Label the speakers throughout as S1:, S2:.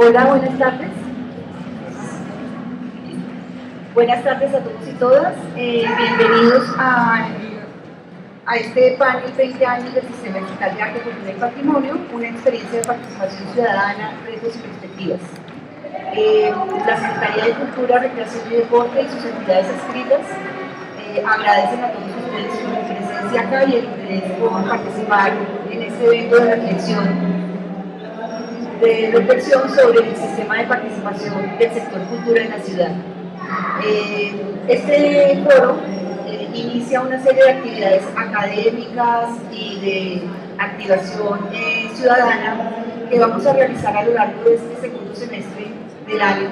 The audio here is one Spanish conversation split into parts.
S1: Hola, buenas tardes. Buenas tardes a todos y todas. Bienvenidos a este panel 20 años del Sistema Digital de Arte, Cultura y Patrimonio, una experiencia de participación ciudadana, retos y perspectivas. La Secretaría de Cultura, Recreación y Deporte y sus entidades adscritas agradecen a todos ustedes su presencia acá y el interés por participar en este evento de reflexión sobre el sistema de participación del sector cultura en la ciudad. Este foro inicia una serie de actividades académicas y de activación ciudadana que vamos a realizar a lo largo de este segundo semestre del año,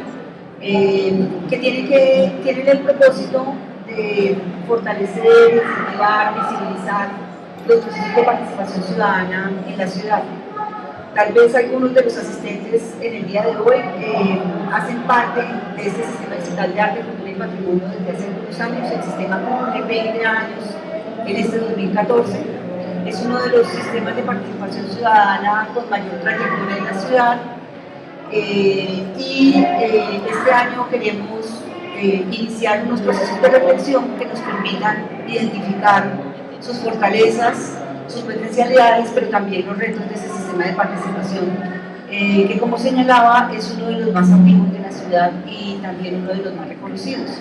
S1: que tienen el propósito de fortalecer, incentivar, visibilizar los procesos de participación ciudadana en la ciudad. Tal vez algunos de los asistentes en el día de hoy hacen parte de este sistema digital de arte, cultura y patrimonio desde hace algunos años. El sistema cumple 20 años en este 2014. Es uno de los sistemas de participación ciudadana con mayor trayectoria en la ciudad. Este año queremos iniciar unos procesos de reflexión que nos permitan identificar sus fortalezas, sus potencialidades, pero también los retos de ese sistema de participación, que como señalaba es uno de los más antiguos de la ciudad y también uno de los más reconocidos.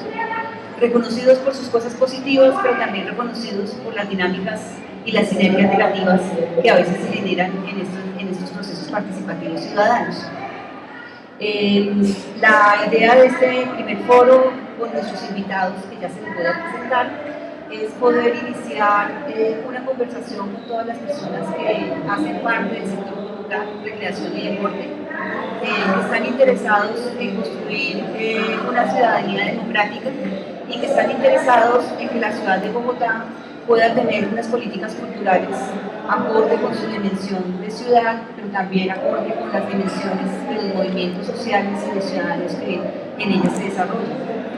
S1: Reconocidos por sus cosas positivas, pero también reconocidos por las dinámicas y las sinergias negativas que a veces se generan en estos procesos participativos ciudadanos. La idea de este primer foro con nuestros invitados, que ya se les voy a presentar, es poder iniciar una conversación con todas las personas que hacen parte del sector cultural, recreación y deporte, que están interesados en construir una ciudadanía democrática y que están interesados en que la ciudad de Bogotá pueda tener unas políticas culturales acorde con su dimensión de ciudad, pero también acorde con las dimensiones de los movimientos sociales y de ciudadanos que en ella se desarrollan.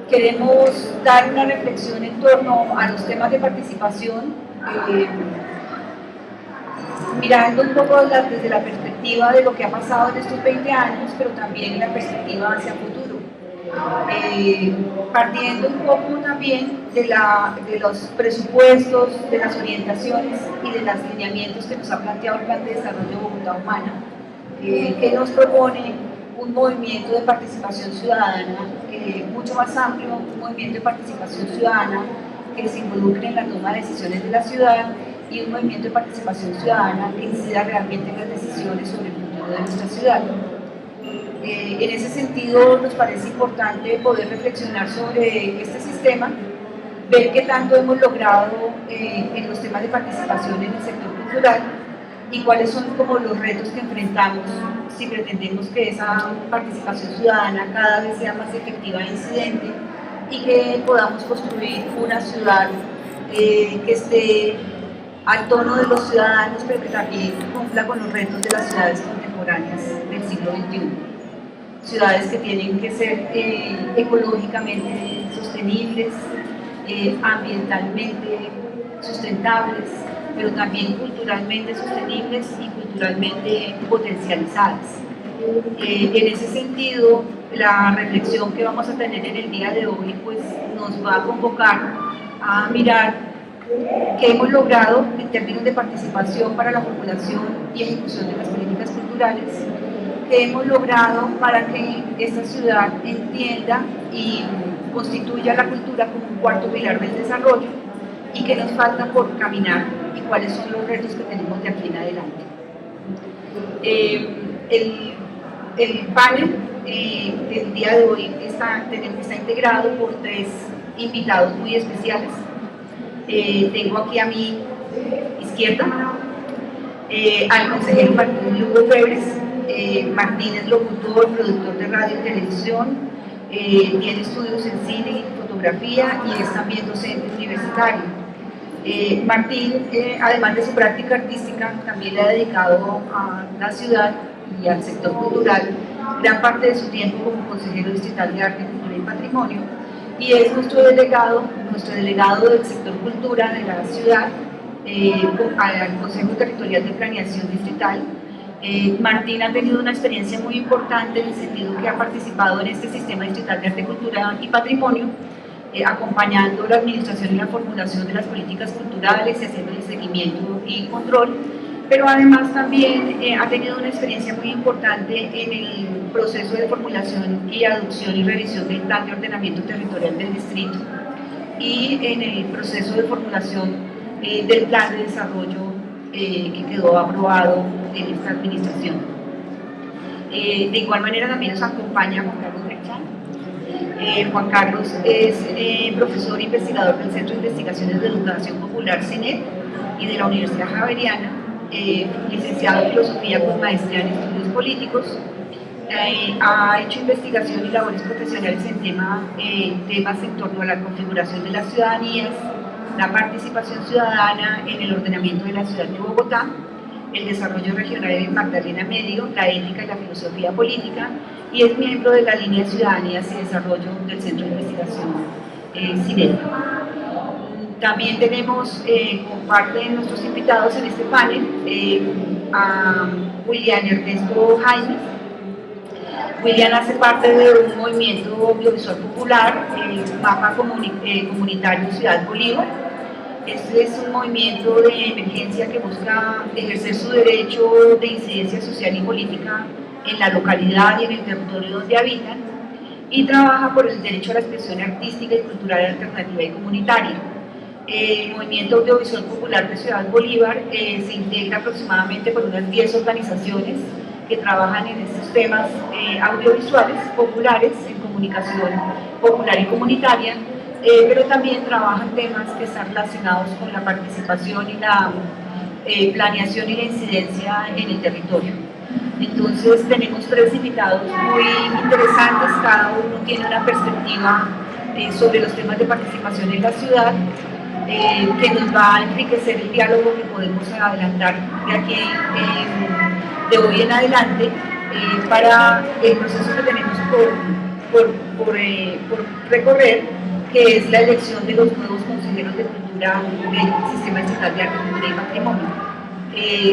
S1: Queremos dar una reflexión en torno a los temas de participación, mirando un poco desde la perspectiva de lo que ha pasado en estos 20 años, pero también la perspectiva hacia el futuro. Partiendo un poco también de los presupuestos, de las orientaciones y de los lineamientos que nos ha planteado el Plan de Desarrollo Bogotá Humana, que nos propone un movimiento de participación ciudadana mucho más amplio, un movimiento de participación ciudadana que se involucre en la toma de decisiones de la ciudad y un movimiento de participación ciudadana que incida realmente en las decisiones sobre el futuro de nuestra ciudad. En ese sentido, nos parece importante poder reflexionar sobre este sistema, ver qué tanto hemos logrado en los temas de participación en el sector cultural y cuáles son como los retos que enfrentamos si pretendemos que esa participación ciudadana cada vez sea más efectiva e incidente y que podamos construir una ciudad que esté al tono de los ciudadanos, pero que también cumpla con los retos de las ciudades contemporáneas del siglo XXI. Ciudades que tienen que ser ecológicamente sostenibles, ambientalmente sustentables, pero también culturalmente sostenibles y culturalmente potencializadas. En ese sentido, la reflexión que vamos a tener en el día de hoy pues, nos va a convocar a mirar qué hemos logrado en términos de participación para la población y ejecución de las políticas culturales, qué hemos logrado para que esta ciudad entienda y constituya la cultura como un cuarto pilar del desarrollo y qué nos falta por caminar y cuáles son los retos que tenemos de aquí en adelante. El panel del día de hoy está integrado por 3 invitados muy especiales. Tengo aquí a mi izquierda al consejero Martín Lugo Febres. Martín es locutor, productor de radio y televisión, tiene estudios en cine y fotografía y es también docente universitario. Martín, además de su práctica artística, también le ha dedicado a la ciudad y al sector cultural gran parte de su tiempo como consejero distrital de Arte, Cultura y Patrimonio, y es nuestro delegado del sector cultura de la ciudad al Consejo Territorial de Planeación Distrital, Martín ha tenido una experiencia muy importante en el sentido que ha participado en este sistema distrital de arte, cultura y patrimonio, acompañando la administración y la formulación de las políticas culturales y haciendo el seguimiento y control, pero además también ha tenido una experiencia muy importante en el proceso de formulación y adopción y revisión del plan de ordenamiento territorial del distrito y en el proceso de formulación del plan de desarrollo que quedó aprobado en esta administración. De igual manera también nos acompaña Juan Carlos Berchán. Juan Carlos es profesor e investigador del Centro de Investigaciones de Educación Popular CENEP y de la Universidad Javeriana, licenciado en Filosofía con maestría en Estudios Políticos. Ha hecho investigación y labores profesionales en temas en torno a la configuración de las ciudadanías, la participación ciudadana en el ordenamiento de la ciudad de Bogotá, el desarrollo regional en Magdalena Medio, la ética y la filosofía política, y es miembro de la línea Ciudadanías y Desarrollo del Centro de Investigación CINEP. También tenemos como parte de nuestros invitados en este panel a William Ernesto Jaimes. William hace parte de un movimiento audiovisual popular, el Mapa Comunitario Ciudad Bolívar. Este es un movimiento de emergencia que busca ejercer su derecho de incidencia social y política en la localidad y en el territorio donde habitan, y trabaja por el derecho a la expresión artística y cultural alternativa y comunitaria. El movimiento audiovisual popular de Ciudad Bolívar se integra aproximadamente por unas 10 organizaciones que trabajan en estos temas audiovisuales populares, en comunicación popular y comunitaria, pero también trabajan temas que están relacionados con la participación y la planeación y la incidencia en el territorio. Entonces tenemos 3 invitados muy interesantes, cada uno tiene una perspectiva sobre los temas de participación en la ciudad, que nos va a enriquecer el diálogo que podemos adelantar de aquí, de hoy en adelante, para el proceso que tenemos por recorrer, que es la elección de los nuevos consejeros de cultura del Sistema Estatal de Arte, Cultura y Patrimonio.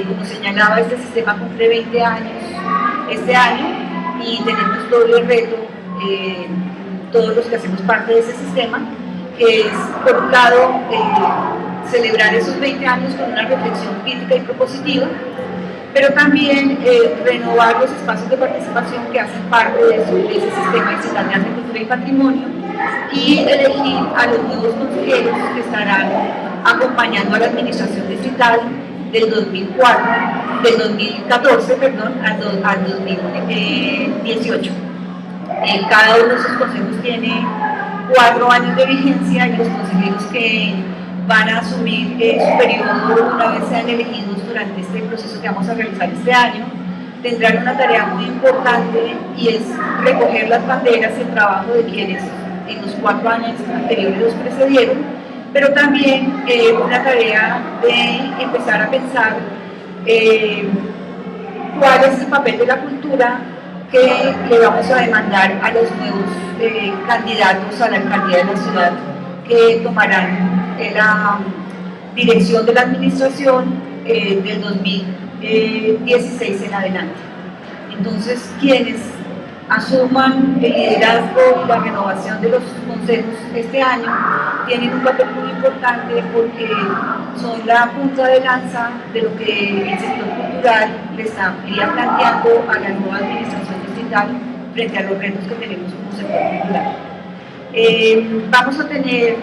S1: Como señalaba, este sistema cumple 20 años este año y tenemos doble reto, todos los que hacemos parte de ese sistema, que es, por un lado, celebrar esos 20 años con una reflexión crítica y propositiva, pero también renovar los espacios de participación que hacen parte de ese sistema estatal de arte, cultura y patrimonio, y elegir a los nuevos consejeros que estarán acompañando a la administración distrital del 2014 al 2018. Cada uno de esos consejos tiene 4 años de vigencia, y los consejeros que van a asumir su periodo una vez sean elegidos durante este proceso que vamos a realizar este año, tendrán una tarea muy importante, y es recoger las banderas y el trabajo de quienes en los 4 años anteriores los precedieron, pero también una tarea de empezar a pensar cuál es el papel de la cultura que le vamos a demandar a los nuevos candidatos a la alcaldía de la ciudad, que tomarán la dirección de la administración del 2016 en adelante. Entonces, quienes asuman el liderazgo y la renovación de los consejos este año tienen un papel muy importante, porque son la punta de lanza de lo que el sector cultural le estaría planteando a la nueva administración distrital frente a los retos que tenemos como sector cultural. Vamos a tener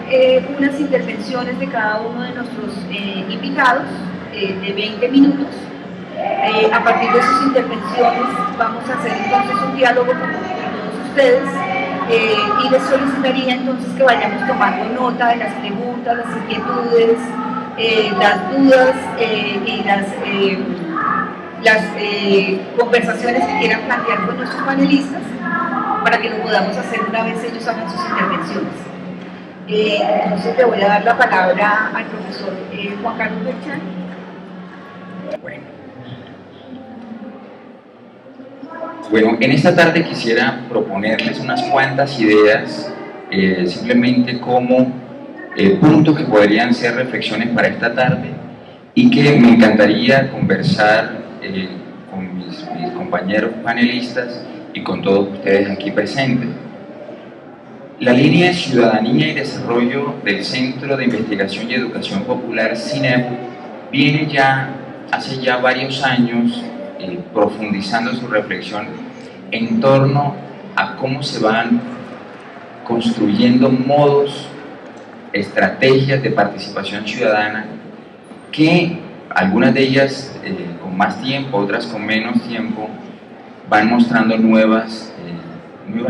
S1: unas intervenciones de cada uno de nuestros invitados de 20 minutos. A partir de sus intervenciones vamos a hacer entonces un diálogo con todos ustedes, y les solicitaría entonces que vayamos tomando nota de las preguntas, las inquietudes, las dudas y las conversaciones que quieran plantear con nuestros panelistas, para que lo podamos hacer una vez ellos hagan sus intervenciones. Entonces le voy a dar la palabra al profesor Juan Carlos Berchán.
S2: Bueno, en esta tarde quisiera proponerles unas cuantas ideas, simplemente como puntos que podrían ser reflexiones para esta tarde, y que me encantaría conversar con compañeros panelistas y con todos ustedes aquí presentes. La línea de Ciudadanía y Desarrollo del Centro de Investigación y Educación Popular, CINEP, viene ya hace ya varios años profundizando su reflexión en torno a cómo se van construyendo modos, estrategias de participación ciudadana que algunas de ellas con más tiempo, otras con menos tiempo, van mostrando nuevas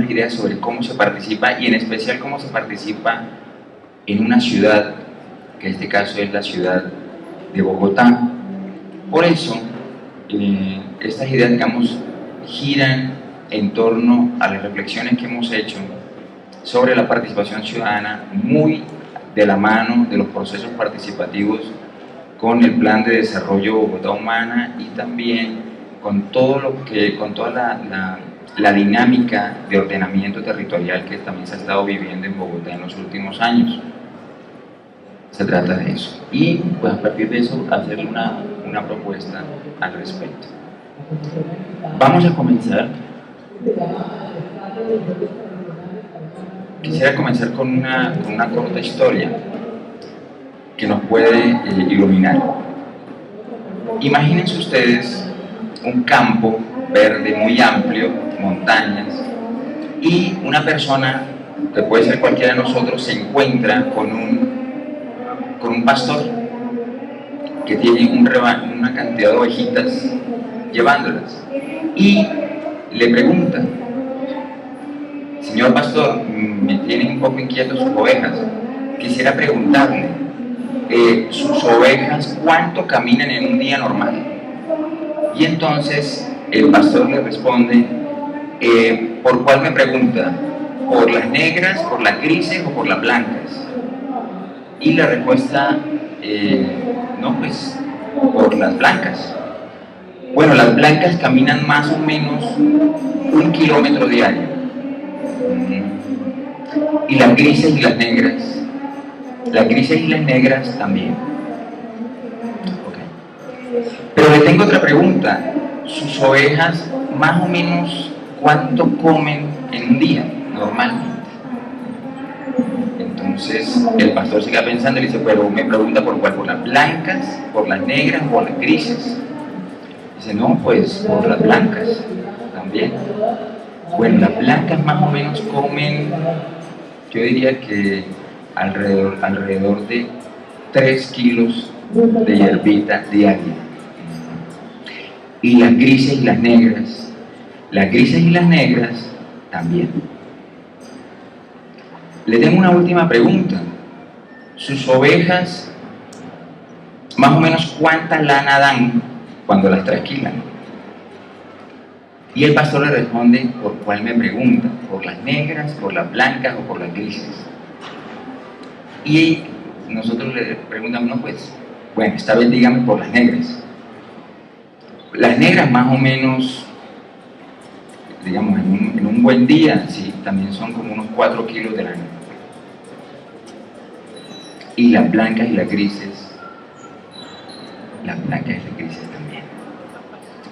S2: ideas sobre cómo se participa y en especial cómo se participa en una ciudad, que en este caso es la ciudad de Bogotá. Por eso, estas ideas, digamos, giran en torno a las reflexiones que hemos hecho sobre la participación ciudadana, muy de la mano de los procesos participativos con el Plan de Desarrollo Bogotá Humana y también con toda la dinámica de ordenamiento territorial que también se ha estado viviendo en Bogotá en los últimos años. Se trata de eso. Y pues a partir de eso hacerle una propuesta al respecto. Vamos a comenzar. Quisiera comenzar con una corta historia que nos puede iluminar. Imagínense ustedes un campo verde muy amplio, montañas, y una persona, que puede ser cualquiera de nosotros, se encuentra con un pastor que tiene una cantidad de ovejitas llevándolas y le pregunta: señor pastor, me tienen un poco inquietos sus ovejas, quisiera preguntarle, sus ovejas ¿cuánto caminan en un día normal? Y entonces el pastor le responde: ¿por cuál me pregunta? ¿Por las negras, por las grises o por las blancas? Y la respuesta, no, pues por las blancas. Bueno, las blancas caminan más o menos 1 kilómetro diario. Y las grises y las negras. Las grises y las negras también. Okay. Pero le tengo otra pregunta. ¿Sus ovejas más o menos cuánto comen en un día normalmente? Entonces el pastor sigue pensando y le dice: pero me pregunta por cuál, por las blancas, por las negras o por las grises. Dice: no, pues por las blancas también. Bueno, las blancas más o menos comen, yo diría que alrededor de 3 kilos de hierbita diaria. Y las grises y las negras también. Le tengo una última pregunta. ¿Sus ovejas más o menos cuánta lana dan cuando las trasquilan? Y el pastor le responde: ¿por cuál me pregunta? ¿Por las negras, por las blancas o por las grises? Y nosotros le preguntamos: no, pues, bueno, esta vez dígame por las negras. Las negras más o menos, digamos, en un buen día, sí, también son como unos 4 kilos de lana. Y las blancas y las grises también.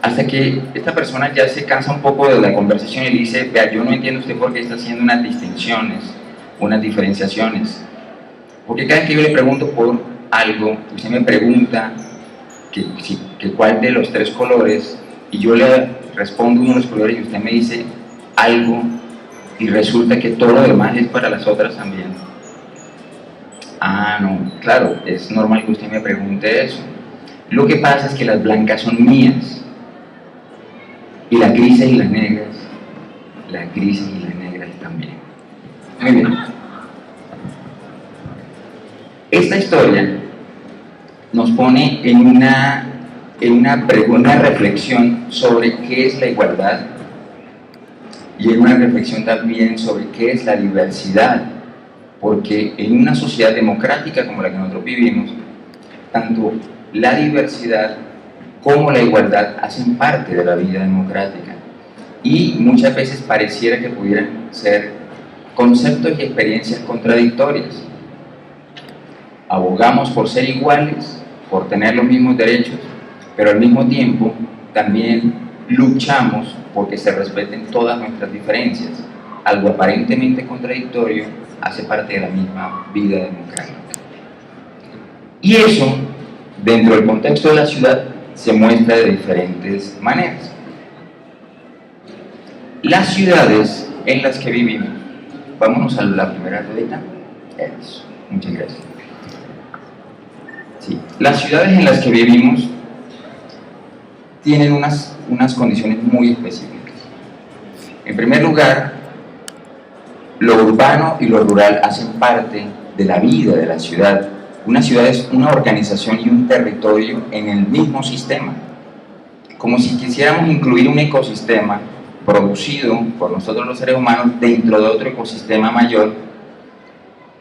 S2: Hasta que esta persona ya se cansa un poco de la conversación y le dice: vea, yo no entiendo usted por qué está haciendo unas distinciones, unas diferenciaciones. Porque cada vez que yo le pregunto por algo, usted me pregunta que cuál de los 3 colores, y yo le respondo uno de los colores y usted me dice algo, y resulta que todo lo demás es para las otras también. Ah, no, claro, es normal que usted me pregunte eso. Lo que pasa es que las blancas son mías, y las grises y las negras también. Muy bien. Esta historia nos pone en una reflexión sobre qué es la igualdad y en una reflexión también sobre qué es la diversidad, porque en una sociedad democrática como la que nosotros vivimos, tanto la diversidad como la igualdad hacen parte de la vida democrática y muchas veces pareciera que pudieran ser conceptos y experiencias contradictorias. Abogamos por ser iguales, por tener los mismos derechos, pero al mismo tiempo también luchamos porque se respeten todas nuestras diferencias. Algo aparentemente contradictorio hace parte de la misma vida democrática. Y eso, dentro del contexto de la ciudad, se muestra de diferentes maneras. Las ciudades en las que vivimos, vámonos a la primera ruedita. Eso, muchas gracias. Sí, las ciudades en las que vivimos tienen unas condiciones muy específicas. En primer lugar, lo urbano y lo rural hacen parte de la vida de la ciudad. Una ciudad es una organización y un territorio en el mismo sistema. Como si quisiéramos incluir un ecosistema producido por nosotros los seres humanos dentro de otro ecosistema mayor,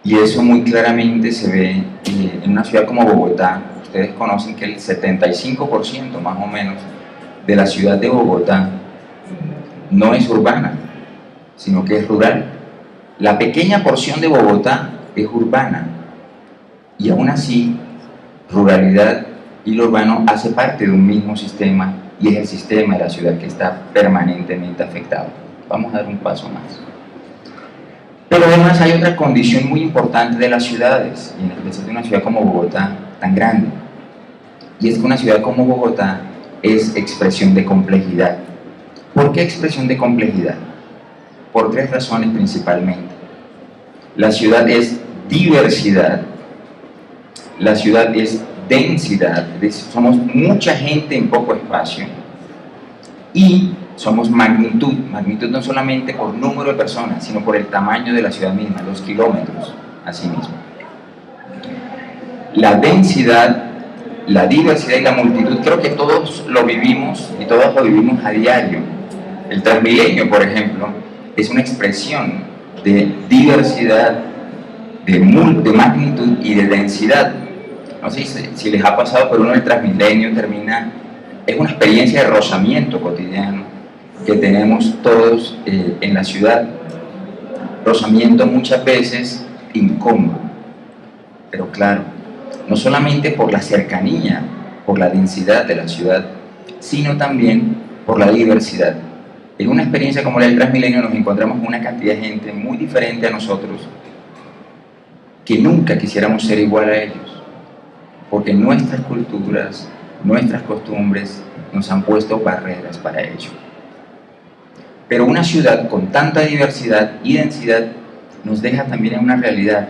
S2: y eso muy claramente se ve en una ciudad como Bogotá. Ustedes conocen que el 75% más o menos de la ciudad de Bogotá no es urbana, sino que es rural. La pequeña porción de Bogotá es urbana, y aún así, ruralidad y lo urbano hace parte de un mismo sistema, y es el sistema de la ciudad que está permanentemente afectado. Vamos a dar un paso más. Pero además hay otra condición muy importante de las ciudades, y en especial de una ciudad como Bogotá, tan grande, y es que una ciudad como Bogotá es expresión de complejidad. ¿Por qué expresión de complejidad? Por tres razones principalmente. La ciudad es diversidad, la ciudad es densidad, es decir, somos mucha gente en poco espacio, y somos magnitud no solamente por número de personas, sino por el tamaño de la ciudad misma, los kilómetros, así mismo. La densidad, la diversidad y la multitud, creo que todos lo vivimos y todos lo vivimos a diario. El Transmilenio, por ejemplo, es una expresión de diversidad, de magnitud y de densidad. No sé si les ha pasado, pero uno el Transmilenio es una experiencia de rozamiento cotidiano que tenemos todos en la ciudad. Rozamiento muchas veces incómodo, pero claro, no solamente por la cercanía, por la densidad de la ciudad, sino también por la diversidad. En una experiencia como la del Transmilenio nos encontramos con una cantidad de gente muy diferente a nosotros, que nunca quisiéramos ser igual a ellos, porque nuestras culturas, nuestras costumbres nos han puesto barreras para ello. Pero una ciudad con tanta diversidad y densidad nos deja también en una realidad,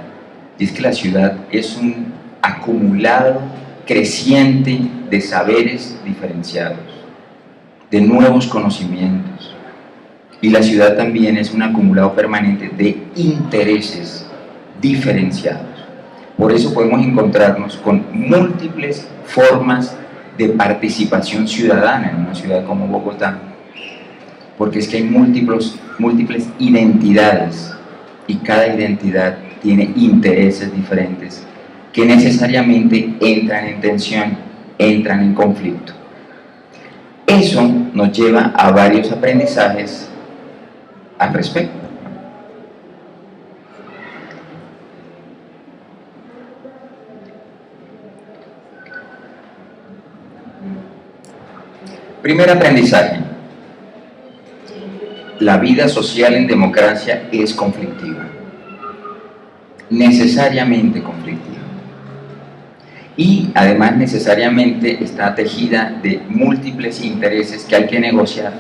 S2: y es que la ciudad es un acumulado creciente de saberes diferenciados, de nuevos conocimientos, y la ciudad también es un acumulado permanente de intereses diferenciados. Por eso podemos encontrarnos con múltiples formas de participación ciudadana en una ciudad como Bogotá, porque es que hay múltiples identidades, y cada identidad tiene intereses diferentes que necesariamente entran en tensión, entran en conflicto. Eso nos lleva a varios aprendizajes al respecto. Primer aprendizaje: la vida social en democracia es conflictiva, necesariamente conflictiva, y además necesariamente está tejida de múltiples intereses que hay que negociar.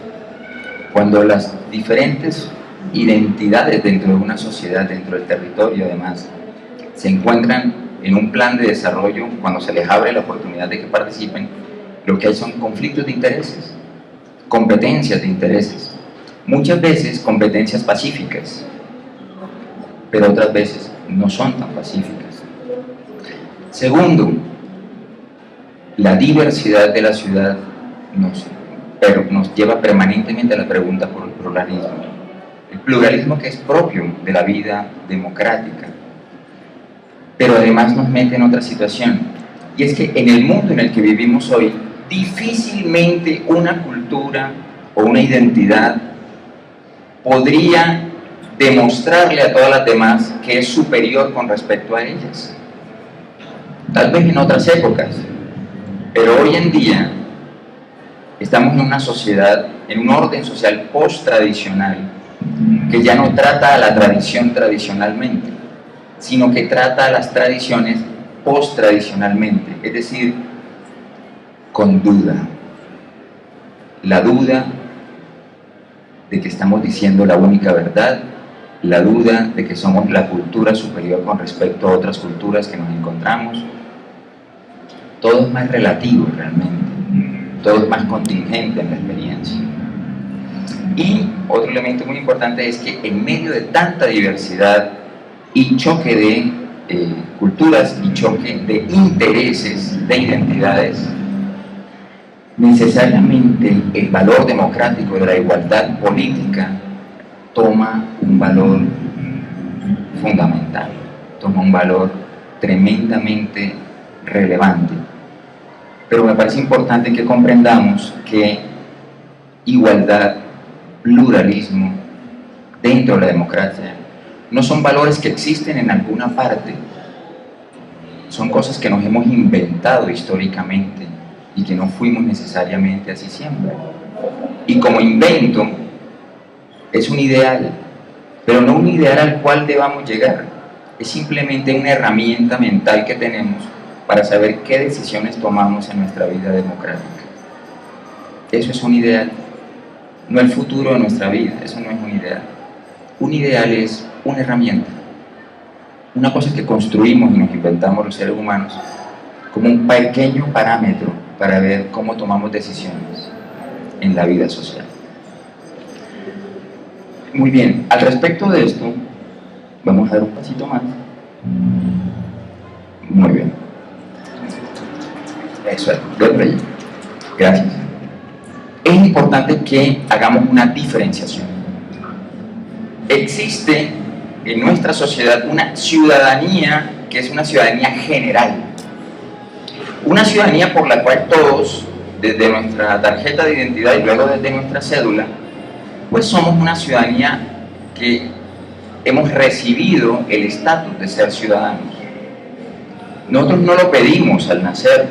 S2: Cuando las diferentes identidades dentro de una sociedad, dentro del territorio además, se encuentran en un plan de desarrollo, cuando se les abre la oportunidad de que participen, lo que hay son conflictos de intereses, competencias de intereses, muchas veces competencias pacíficas, pero otras veces no son tan pacíficas. Segundo, la diversidad de la ciudad nos lleva permanentemente a la pregunta por el pluralismo que es propio de la vida democrática, pero además nos mete en otra situación, y es que en el mundo en el que vivimos hoy, difícilmente una cultura o una identidad podría demostrarle a todas las demás que es superior con respecto a ellas. Tal vez en otras épocas, pero hoy en día Estamos en una sociedad, en un orden social post-tradicional, que ya no trata a la tradición tradicionalmente, sino que trata a las tradiciones post-tradicionalmente, es decir, con duda. La duda de que estamos diciendo la única verdad, la duda de que somos la cultura superior con respecto a otras culturas que nos encontramos. Todo es más relativo realmente, todo es más contingente en la experiencia. Y otro elemento muy importante es que en medio de tanta diversidad y choque de culturas y choque de intereses, de identidades, necesariamente el valor democrático de la igualdad política toma un valor fundamental, toma un valor tremendamente relevante. Pero me parece importante que comprendamos que igualdad, pluralismo dentro de la democracia no son valores que existen en alguna parte, son cosas que nos hemos inventado históricamente y que no fuimos necesariamente así siempre. Y como invento es un ideal, pero no un ideal al cual debamos llegar, es simplemente una herramienta mental que tenemos para saber qué decisiones tomamos en nuestra vida democrática. Eso es un ideal, no el futuro de nuestra vida, eso no es un ideal. Un ideal es una herramienta, una cosa que construimos y nos inventamos los seres humanos como un pequeño parámetro para ver cómo tomamos decisiones en la vida social. Muy bien, al respecto de esto, vamos a dar un pasito más. Muy bien. Eso es, gracias. Es importante que hagamos una diferenciación. Existe en nuestra sociedad una ciudadanía que es una ciudadanía general. Una ciudadanía por la cual todos, desde nuestra tarjeta de identidad y luego desde nuestra cédula, pues somos una ciudadanía que hemos recibido el estatus de ser ciudadanos. Nosotros no lo pedimos al nacer,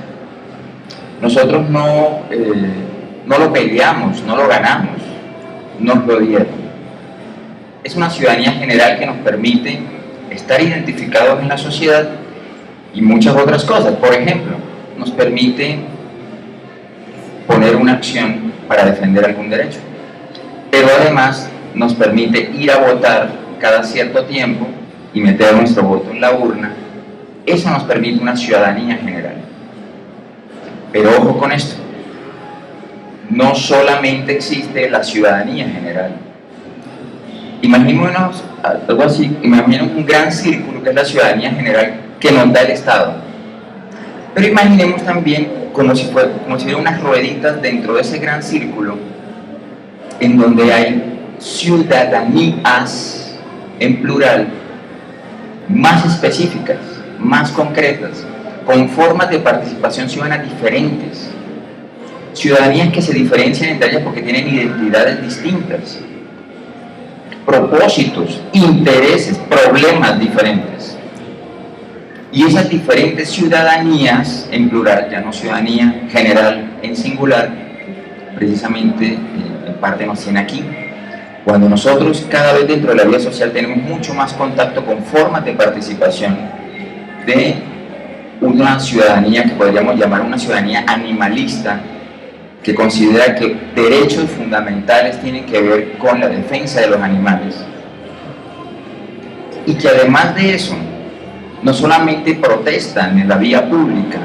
S2: nosotros no lo peleamos, no lo ganamos, nos lo dieron. Es una ciudadanía general que nos permite estar identificados en la sociedad y muchas otras cosas. Por ejemplo, nos permite poner una acción para defender algún derecho, pero además nos permite ir a votar cada cierto tiempo y meter nuestro voto en la urna. Eso nos permite una ciudadanía general. Pero ojo con esto, no solamente existe la ciudadanía general. Imaginémonos algo así, imaginemos un gran círculo que es la ciudadanía general que nos da el Estado. Pero imaginemos también como si hubiera unas rueditas dentro de ese gran círculo en donde hay ciudadanías en plural más específicas, más concretas, con formas de participación ciudadana diferentes. Ciudadanías que se diferencian entre ellas porque tienen identidades distintas, propósitos, intereses, problemas diferentes. Y esas diferentes ciudadanías, en plural, ya no ciudadanía general en singular, precisamente en parte nos tiene aquí. Cuando nosotros cada vez dentro de la vida social tenemos mucho más contacto con formas de participación de una ciudadanía que podríamos llamar una ciudadanía animalista, que considera que derechos fundamentales tienen que ver con la defensa de los animales y que además de eso no solamente protestan en la vía pública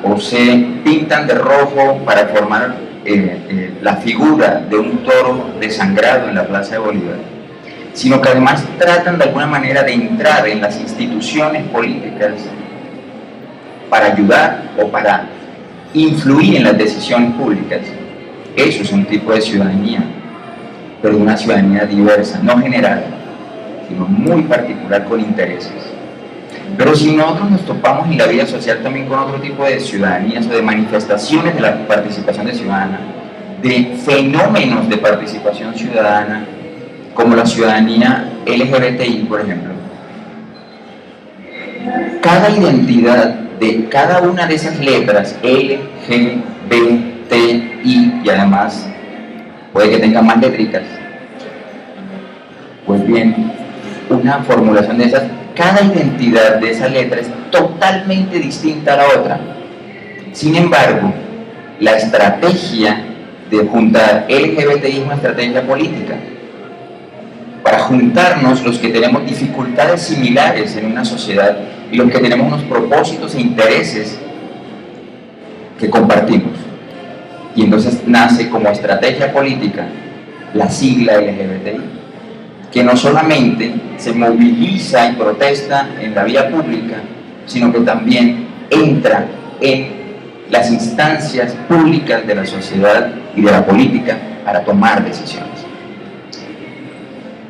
S2: o se pintan de rojo para formar la figura de un toro desangrado en la Plaza de Bolívar, sino que además tratan de alguna manera de entrar en las instituciones políticas para ayudar o para influir en las decisiones públicas. Eso es un tipo de ciudadanía, pero una ciudadanía diversa, no general, sino muy particular con intereses. Pero si nosotros nos topamos en la vida social también con otro tipo de ciudadanías o de manifestaciones de la participación ciudadana, de fenómenos de participación ciudadana, como la ciudadanía LGBTI, por ejemplo, cada identidad de cada una de esas letras, L, G, B, T, y además puede que tenga más letricas. Pues bien, una formulación de esas, cada identidad de esa letra es totalmente distinta a la otra. Sin embargo, la estrategia de juntar LGBTI es una estrategia política. Para juntarnos los que tenemos dificultades similares en una sociedad y los que tenemos unos propósitos e intereses que compartimos. Y entonces nace como estrategia política la sigla LGBTI, que no solamente se moviliza y protesta en la vía pública, sino que también entra en las instancias públicas de la sociedad y de la política para tomar decisiones.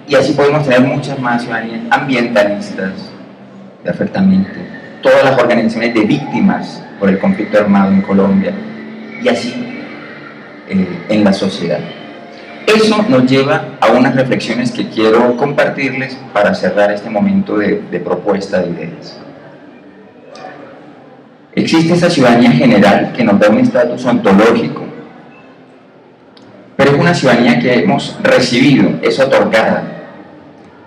S2: Y así podemos tener muchas más ciudadanías, ambientalistas, perfectamente, todas las organizaciones de víctimas por el conflicto armado en Colombia, y así en la sociedad. Eso nos lleva a unas reflexiones que quiero compartirles para cerrar este momento de propuesta de ideas. Existe esa ciudadanía general que nos da un estatus ontológico, pero es una ciudadanía que hemos recibido, es otorgada,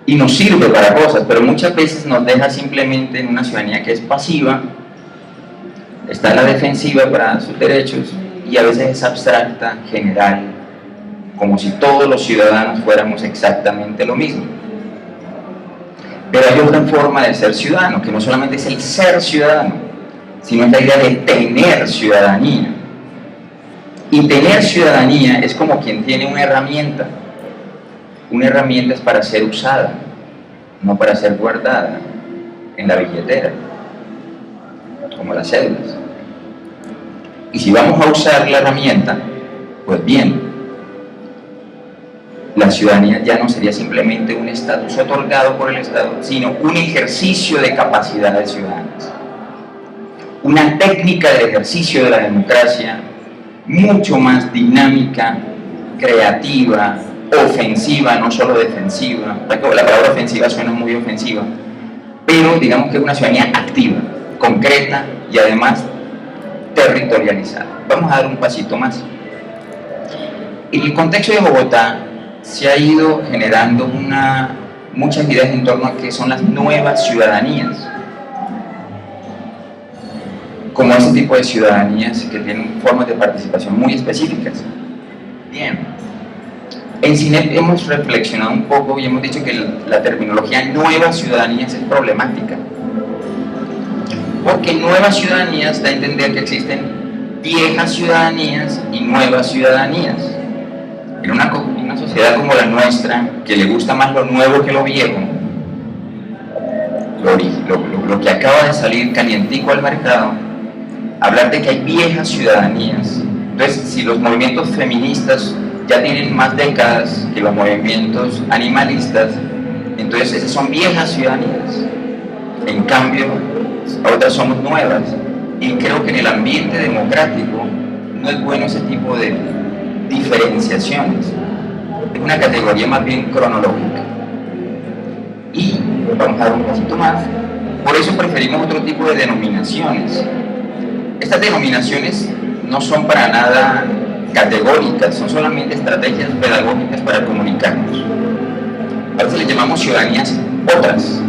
S2: y nos sirve para cosas, pero muchas veces nos deja simplemente en una ciudadanía que es pasiva, está en la defensiva para sus derechos, y a veces es abstracta, general, como si todos los ciudadanos fuéramos exactamente lo mismo. Pero hay otra forma de ser ciudadano, que no solamente es el ser ciudadano, sino es la idea de tener ciudadanía. Y tener ciudadanía es como quien tiene una herramienta. Una herramienta es para ser usada, no para ser guardada en la billetera, como las cédulas. Y si vamos a usar la herramienta, pues bien, la ciudadanía ya no sería simplemente un estatus otorgado por el Estado, sino un ejercicio de capacidades ciudadanas. Una técnica de ejercicio de la democracia mucho más dinámica, creativa, ofensiva, no solo defensiva. La palabra ofensiva suena muy ofensiva, pero digamos que es una ciudadanía activa, concreta y además territorializada. Vamos a dar un pasito más. En el contexto de Bogotá se ha ido generando muchas ideas en torno a qué son las nuevas ciudadanías, como ese tipo de ciudadanías que tienen formas de participación muy específicas. Bien, en CINEP hemos reflexionado un poco y hemos dicho que la terminología nuevas ciudadanías es problemática, porque nuevas ciudadanías da a entender que existen viejas ciudadanías y nuevas ciudadanías. En una sociedad como la nuestra, que le gusta más lo nuevo que lo viejo, lo que acaba de salir calientico al mercado, hablar de que hay viejas ciudadanías. Entonces, si los movimientos feministas ya tienen más décadas que los movimientos animalistas, entonces esas son viejas ciudadanías. En cambio, otras somos nuevas. Y creo que en el ambiente democrático no es bueno ese tipo de diferenciaciones. Es una categoría más bien cronológica. Y vamos a dar un pasito más. Por eso preferimos otro tipo de denominaciones. Estas denominaciones no son para nada categóricas, son solamente estrategias pedagógicas para comunicarnos. A veces les llamamos ciudadanías otras.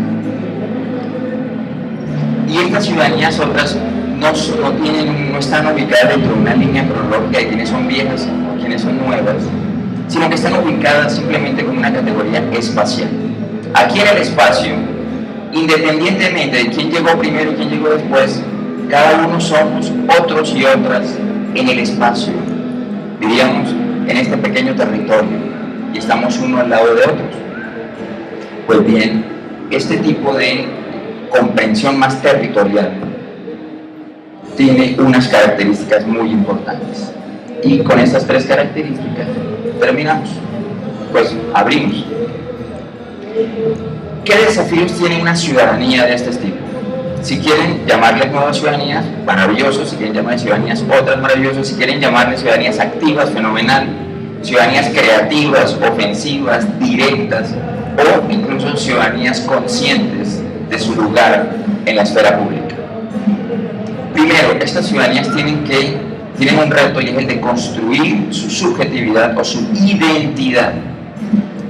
S2: Y estas ciudadanías otras no están ubicadas dentro de una línea cronológica de quiénes son viejas o quiénes son nuevas, sino que están ubicadas simplemente como una categoría espacial. Aquí en el espacio, independientemente de quién llegó primero y quién llegó después, cada uno somos otros y otras en el espacio, diríamos, en este pequeño territorio, y estamos uno al lado de otros. Pues bien, este tipo de comprensión más territorial tiene unas características muy importantes, y con estas tres características terminamos, pues abrimos. ¿Qué desafíos tiene una ciudadanía de este tipo? Si quieren llamarles nuevas ciudadanías, maravilloso. Si quieren llamarles ciudadanías otras, maravilloso. Si quieren llamarles ciudadanías activas, fenomenal. Ciudadanías creativas, ofensivas, directas, o incluso ciudadanías conscientes de su lugar en la esfera pública. Primero, estas ciudadanías tienen que tienen un reto y es el de construir su subjetividad o su identidad.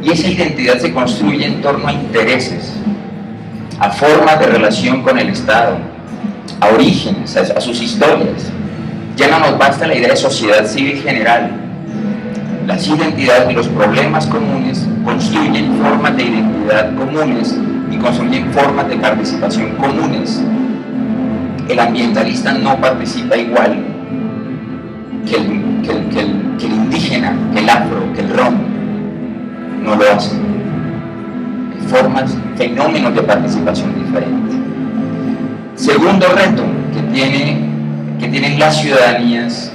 S2: Y esa identidad se construye en torno a intereses, a formas de relación con el Estado, a orígenes, a sus historias. Ya no nos basta la idea de sociedad civil general. Las identidades y los problemas comunes construyen formas de identidad comunes y construyen formas de participación comunes. El ambientalista no participa igual que el indígena, que el afro, que el rom. No lo hacen. Hay formas, fenómenos de participación diferentes. Segundo reto que tienen las ciudadanías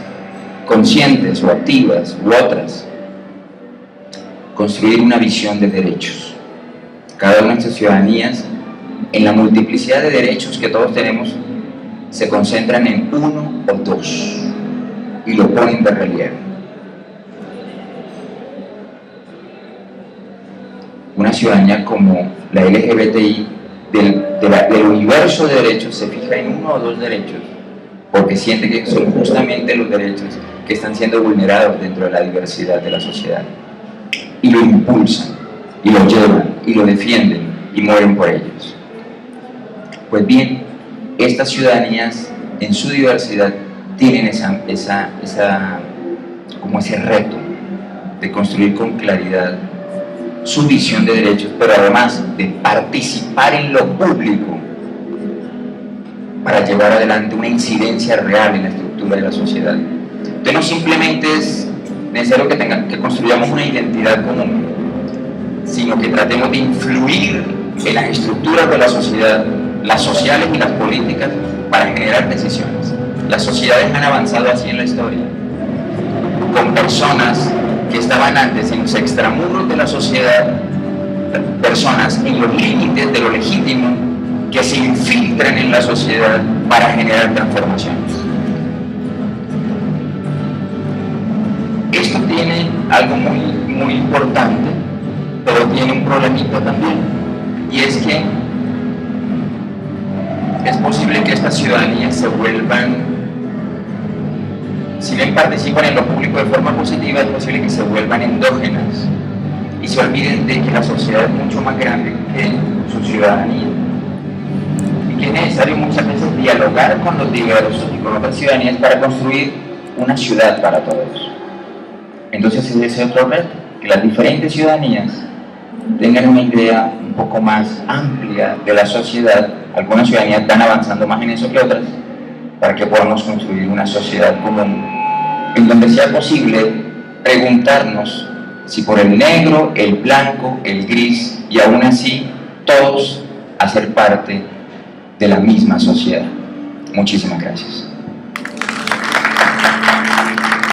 S2: conscientes o activas u otras: construir una visión de derechos. Cada una de nuestras ciudadanías, en la multiplicidad de derechos que todos tenemos, se concentran en uno o dos y lo ponen de relieve. Una ciudadanía como la LGBTI del universo de derechos se fija en uno o dos derechos porque siente que son justamente los derechos que están siendo vulnerados dentro de la diversidad de la sociedad, y lo impulsan, y lo llevan, y lo defienden, y mueren por ellos. Pues bien, estas ciudadanías en su diversidad tienen como ese reto de construir con claridad su visión de derechos, pero además de participar en lo público para llevar adelante una incidencia real en la estructura de la sociedad. Entonces no simplemente es necesario que construyamos una identidad común, sino que tratemos de influir en las estructuras de la sociedad, las sociales y las políticas, para generar decisiones. Las sociedades han avanzado así en la historia, con personas que estaban antes en los extramuros de la sociedad, personas en los límites de lo legítimo, que se infiltran en la sociedad para generar transformaciones. Esto tiene algo muy importante, pero tiene un problemita también, y es que es posible que estas ciudadanías se vuelvan, si bien participan en lo público de forma positiva, es posible que se vuelvan endógenas y se olviden de que la sociedad es mucho más grande que su ciudadanía, y que es necesario muchas veces dialogar con los diversos y con otras ciudadanías para construir una ciudad para todos. Entonces ese es otro reto, que las diferentes ciudadanías tengan una idea un poco más amplia de la sociedad. Algunas ciudadanías están avanzando más en eso que otras, para que podamos construir una sociedad común, en donde sea posible preguntarnos si por el negro, el blanco, el gris, y aún así todos hacer parte de la misma sociedad. Muchísimas gracias.